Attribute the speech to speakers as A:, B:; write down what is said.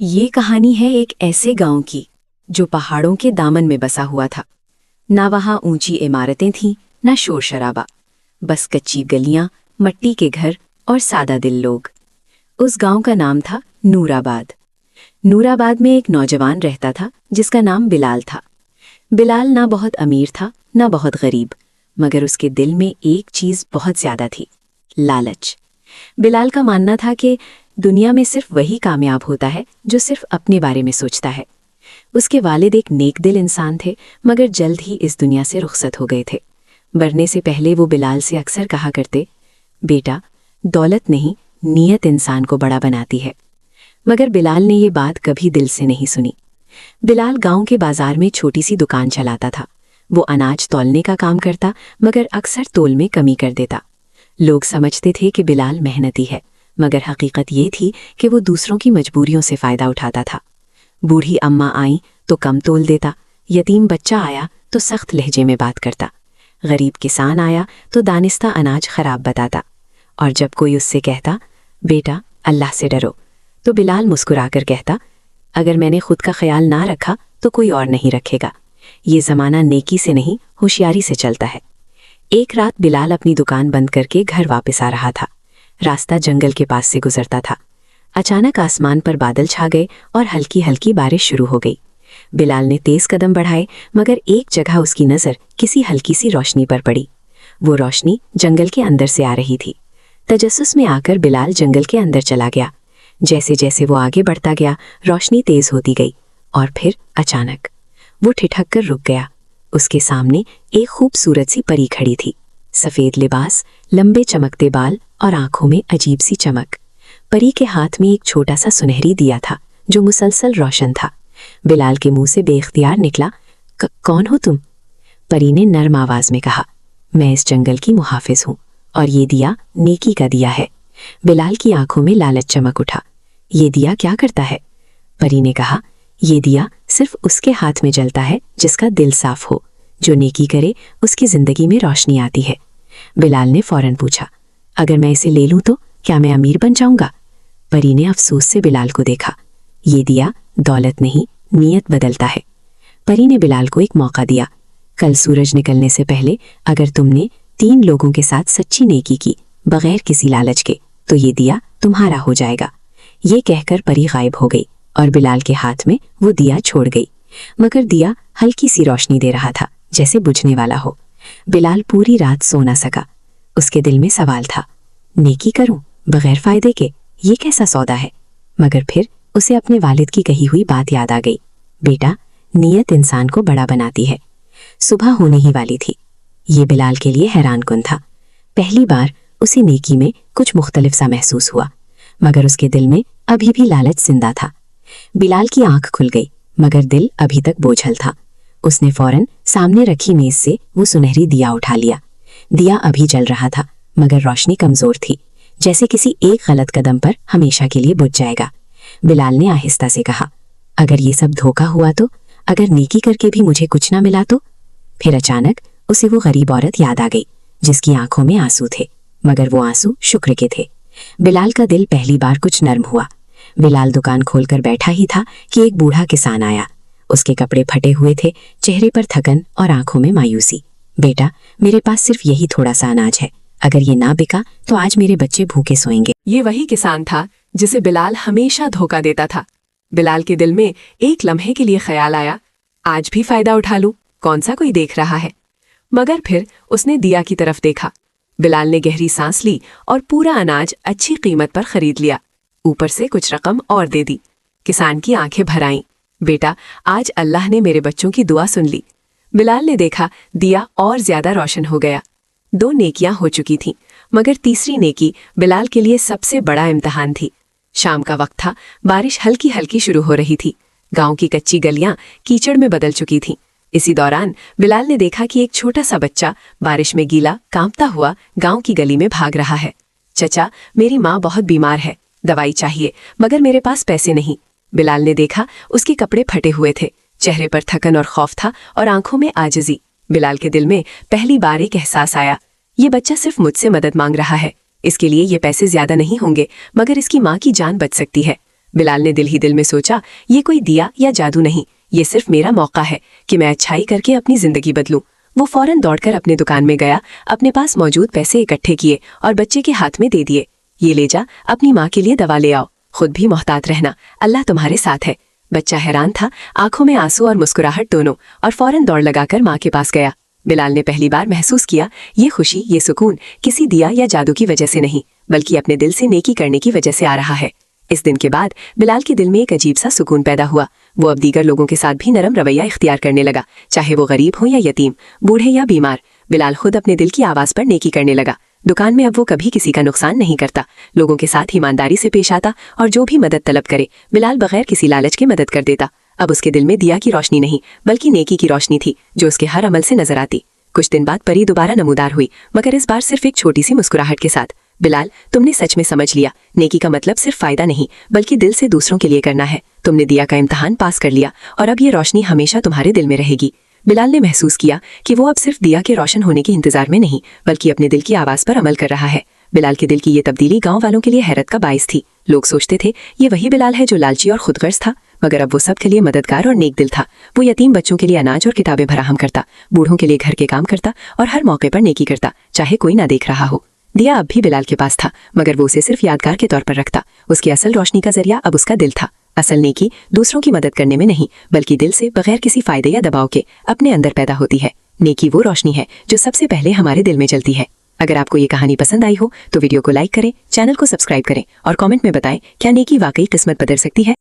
A: ये कहानी है एक ऐसे गांव की जो पहाड़ों के दामन में बसा हुआ था। ना वहाँ ऊंची इमारतें थीं, ना शोर शराबा, बस कच्ची गलियां, मट्टी के घर और सादा दिल लोग। उस गांव का नाम था नूराबाद। नूराबाद में एक नौजवान रहता था जिसका नाम बिलाल था। बिलाल ना बहुत अमीर था, ना बहुत गरीब, मगर उसके दिल में एक चीज़ बहुत ज़्यादा थी, लालच। बिलाल का मानना था कि दुनिया में सिर्फ वही कामयाब होता है जो सिर्फ अपने बारे में सोचता है। उसके वालिद एक नेक दिल इंसान थे, मगर जल्द ही इस दुनिया से रुखसत हो गए थे। मरने से पहले वो बिलाल से अक्सर कहा करते, बेटा, दौलत नहीं, नीयत इंसान को बड़ा बनाती है। मगर बिलाल ने ये बात कभी दिल से नहीं सुनी। बिलाल गांव के बाजार में छोटी सी दुकान चलाता था। वो अनाज तौलने का काम करता, मगर अक्सर तोल में कमी कर देता। लोग समझते थे कि बिलाल मेहनती है, मगर हकीकत ये थी कि वो दूसरों की मजबूरियों से फ़ायदा उठाता था। बूढ़ी अम्मा आई तो कम तोल देता, यतीम बच्चा आया तो सख्त लहजे में बात करता, गरीब किसान आया तो दानिस्ता अनाज खराब बताता। और जब कोई उससे कहता, बेटा अल्लाह से डरो, तो बिलाल मुस्कुराकर कहता, अगर मैंने खुद का ख्याल ना रखा तो कोई और नहीं रखेगा। ये ज़माना नेकी से नहीं, होशियारी से चलता है। एक रात बिलाल अपनी दुकान बंद करके घर वापस आ रहा था। रास्ता जंगल के पास से गुजरता था। अचानक आसमान पर बादल छा गए और हल्की हल्की बारिश शुरू हो गई। बिलाल ने तेज कदम बढ़ाए, मगर एक जगह उसकी नज़र किसी हल्की सी रोशनी पर पड़ी। वो रोशनी जंगल के अंदर से आ रही थी। तजस्सुस में आकर बिलाल जंगल के अंदर चला गया। जैसे जैसे वो आगे बढ़ता गया, रोशनी तेज होती गई और फिर अचानक वो ठिठक कर रुक गया। उसके सामने एक खूबसूरत सी परी खड़ी थी। सफ़ेद लिबास, लंबे चमकते बाल और आंखों में अजीब सी चमक। परी के हाथ में एक छोटा सा सुनहरी दिया था जो मुसलसल रोशन था। बिलाल के मुंह से बेख्तियार निकला, कौन हो तुम? परी ने नर्म आवाज में कहा, मैं इस जंगल की मुहाफिज हूँ और ये दिया नेकी का दिया है। बिलाल की आंखों में लालच चमक उठा। ये दिया क्या करता है? परी ने कहा, ये दिया सिर्फ उसके हाथ में जलता है जिसका दिल साफ हो। जो नेकी करे उसकी जिंदगी में रोशनी आती है। बिलाल ने फौरन पूछा, अगर मैं इसे ले लूं तो क्या मैं अमीर बन जाऊंगा? परी ने अफसोस से बिलाल को देखा। ये दिया दौलत नहीं, नीयत बदलता है। परी ने बिलाल को एक मौका दिया। कल सूरज निकलने से पहले अगर तुमने 3 लोगों के साथ सच्ची नेकी की बगैर किसी लालच के, तो ये दिया तुम्हारा हो जाएगा। ये कहकर परी गायब हो गई और बिलाल के हाथ में वो दिया छोड़ गई। मगर दिया हल्की सी रोशनी दे रहा था, जैसे बुझने वाला हो। बिलाल पूरी रात सो ना सका। उसके दिल में सवाल था, नेकी करूं बगैर फायदे के, ये कैसा सौदा है? मगर फिर उसे अपने वालिद की कही हुई बात याद आ गई, बेटा, नीयत इंसान को बड़ा बनाती है। सुबह होने ही वाली थी। ये बिलाल के लिए हैरान कुन था। पहली बार उसे नेकी में कुछ मुख्तलिफ सा महसूस हुआ, मगर उसके दिल में अभी भी लालच जिंदा था। बिलाल की आंख खुल गई, मगर दिल अभी तक बोझल था। उसने फौरन सामने रखी मेज से वो सुनहरी दिया उठा लिया। दिया अभी जल रहा था, मगर रोशनी कमजोर थी, जैसे किसी एक गलत कदम पर हमेशा के लिए बुझ जाएगा। बिलाल ने आहिस्ता से कहा, अगर ये सब धोखा हुआ तो? अगर नेकी करके भी मुझे कुछ ना मिला तो? फिर अचानक उसे वो गरीब औरत याद आ गई जिसकी आंखों में आंसू थे, मगर वो आंसू शुक्र के थे। बिलाल का दिल पहली बार कुछ नर्म हुआ। बिलाल दुकान खोलकर बैठा ही था कि एक बूढ़ा किसान आया। उसके कपड़े फटे हुए थे, चेहरे पर थकन और आंखों में मायूसी। बेटा, मेरे पास सिर्फ यही थोड़ा सा अनाज है, अगर ये ना बिका तो आज मेरे बच्चे भूखे सोएंगे।
B: ये वही किसान था जिसे बिलाल हमेशा धोखा देता था। बिलाल के दिल में एक लम्हे के लिए ख्याल आया, आज भी फायदा उठा लूं, कौन सा कोई देख रहा है। मगर फिर उसने दिया की तरफ देखा। बिलाल ने गहरी सांस ली और पूरा अनाज अच्छी कीमत पर खरीद लिया। ऊपर से कुछ रकम और दे दी। किसान की आंखें भर आईं। बेटा, आज अल्लाह ने मेरे बच्चों की दुआ सुन ली। बिलाल ने देखा दिया और ज्यादा रोशन हो गया। 2 नेकियां हो चुकी थीं, मगर तीसरी नेकी बिलाल के लिए सबसे बड़ा इम्तिहान थी। शाम का वक्त था, बारिश हल्की हल्की शुरू हो रही थी। गांव की कच्ची गलियां कीचड़ में बदल चुकी थीं। इसी दौरान बिलाल ने देखा कि एक छोटा सा बच्चा बारिश में गीला कांपता हुआ गांव की गली में भाग रहा है। चचा, मेरी माँ बहुत बीमार है, दवाई चाहिए, मगर मेरे पास पैसे नहीं। बिलाल ने देखा उसके कपड़े फटे हुए थे, चेहरे पर थकन और खौफ था और आंखों में आजिज़ी। बिलाल के दिल में पहली बार एक एहसास आया, ये बच्चा सिर्फ मुझसे मदद मांग रहा है। इसके लिए ये पैसे ज्यादा नहीं होंगे, मगर इसकी माँ की जान बच सकती है। बिलाल ने दिल ही दिल में सोचा, ये कोई दिया या जादू नहीं, ये सिर्फ मेरा मौका है कि मैं अच्छाई करके अपनी जिंदगी बदलूं। वो फौरन दौड़कर अपने दुकान में गया, अपने पास मौजूद पैसे इकट्ठे किए और बच्चे के हाथ में दे दिए। ये ले जा, अपनी माँ के लिए दवा ले आओ, खुद भी मोहतात रहना, अल्लाह तुम्हारे साथ है। बच्चा हैरान था, आंखों में आंसू और मुस्कुराहट दोनों, और फौरन दौड़ लगाकर माँ के पास गया। बिलाल ने पहली बार महसूस किया, ये खुशी, ये सुकून किसी दिया या जादू की वजह से नहीं, बल्कि अपने दिल से नेकी करने की वजह से आ रहा है। इस दिन के बाद बिलाल के दिल में एक अजीब सा सुकून पैदा हुआ। वो अब दीगर लोगों के साथ भी नरम रवैया इख्तियार करने लगा, चाहे वो गरीब हो या यतीम, बूढ़े या बीमार। बिलाल खुद अपने दिल की आवाज़ पर नेकी करने लगा। दुकान में अब वो कभी किसी का नुकसान नहीं करता, लोगों के साथ ईमानदारी से पेश आता, और जो भी मदद तलब करे बिलाल बगैर किसी लालच के मदद कर देता। अब उसके दिल में दिया की रोशनी नहीं, बल्कि नेकी की रोशनी थी, जो उसके हर अमल से नजर आती। कुछ दिन बाद परी दोबारा नमूदार हुई, मगर इस बार सिर्फ एक छोटी सी मुस्कुराहट के साथ। बिलाल, तुमने सच में समझ लिया, नेकी का मतलब सिर्फ फायदा नहीं, बल्कि दिल से दूसरों के लिए करना है। तुमने दिया का इम्तिहान पास कर लिया, और अब ये रोशनी हमेशा तुम्हारे दिल में रहेगी। बिलाल ने महसूस किया कि वो अब सिर्फ दिया के रोशन होने के इंतजार में नहीं, बल्कि अपने दिल की आवाज़ पर अमल कर रहा है। बिलाल के दिल की ये तब्दीली गांव वालों के लिए हैरत का बाइस थी। लोग सोचते थे, ये वही बिलाल है जो लालची और खुदगर्ज था, मगर अब वो सबके लिए मददगार और नेक दिल था। वो यतीम बच्चों के लिए अनाज और किताबें फराहम करता, बूढ़ों के लिए घर के काम करता, और हर मौके पर नेकी करता, चाहे कोई ना देख रहा हो। दिया अब भी बिलाल के पास था, मगर वो उसे सिर्फ यादगार के तौर पर रखता। उसकी असल रोशनी का जरिया अब उसका दिल था। असल नेकी दूसरों की मदद करने में नहीं, बल्कि दिल से, बगैर किसी फायदे या दबाव के, अपने अंदर पैदा होती है। नेकी वो रोशनी है जो सबसे पहले हमारे दिल में जलती है। अगर आपको ये कहानी पसंद आई हो तो वीडियो को लाइक करें, चैनल को सब्सक्राइब करें, और कमेंट में बताएं, क्या नेकी वाकई किस्मत बदल सकती है।